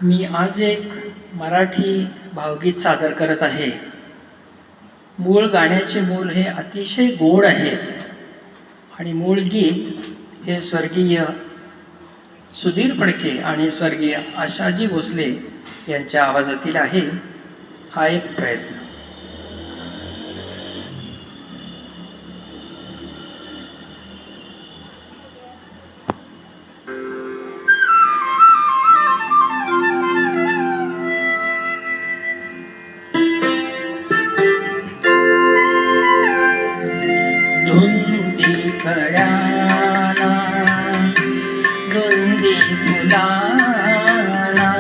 मी आज एक मराठी भावगीत सादर करत आहे. मूळ गाण्याचे मूल हे अतिशय गोड आहेत आणि मूळ गीत हे स्वर्गीय सुधीर फडके आणि स्वर्गीय आशाजी भोसले यांच्या आवाजातील आहे. हा एक प्रयत्न. धुंदी कळ्याला धुंदी फुलाला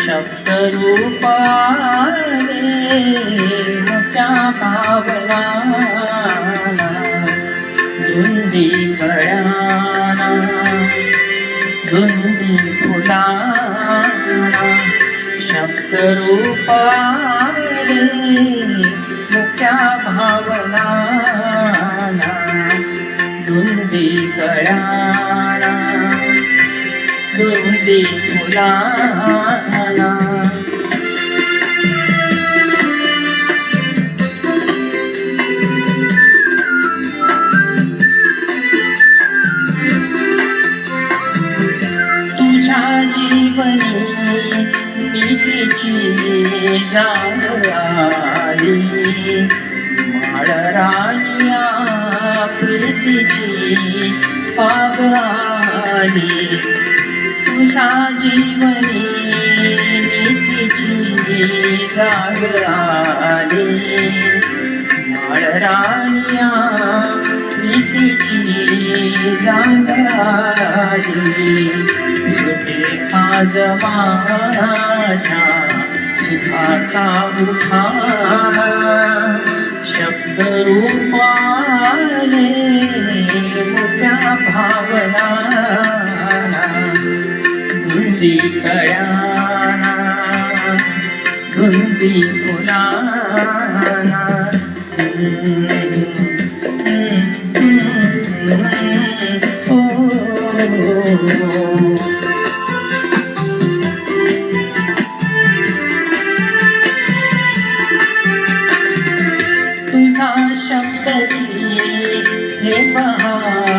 शब्द रूपाले मुक्या भावनाला धुंदी कळ्याला धुंदी फुलाला शब्द रूपाले मुक्या भावनाला धुंदी कळ्याला धुंदी फुलाला. तुझ्या जीवनी नीतीची जाण आली माळरानिया प्रीतीची पाग आली. तुझ्या जीवनी नीतीची जाग आली माळरानिया प्रीतीची जाग आली. आज माझ्या सुखाचा उठाला शब्द रूपाले मुक्या भावनाला धुंदी कळ्याला धुंदी फुलाला. तुझा शब्द हे महाअमृताचा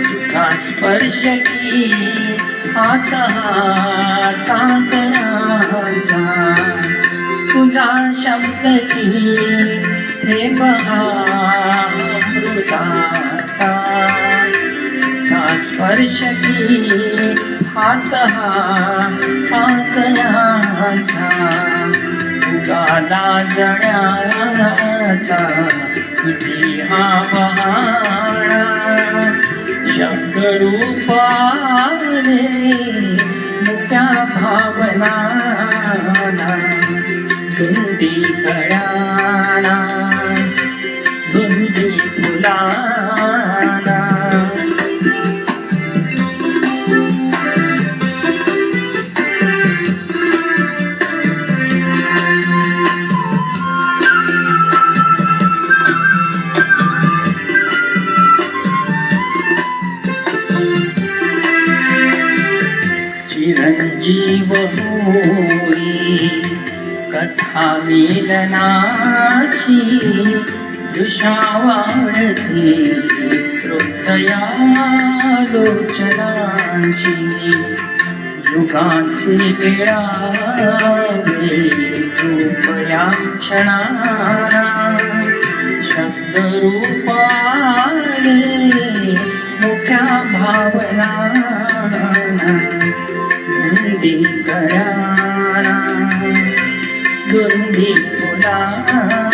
तुझा स्पर्श की हात चांदण्याचा तुझा शब्द हे महाअमृताचा तुझा स्पर्श की हात चांदण्याचा गाला जण्याचा किती हा बहाणा शब्द रूपाले मुक्या भावनाला धुंदी कळ्याला धुंदी फुलाला. चिरंजीव होई कथा मिलनाची दिशा वाढती तृप्तयालोचनांची युगांचे बेळावे रूपया क्षणाला शब्द रूपाले मुक्या भावनाला धुंदी कळ्याला धुंदी फुलाला.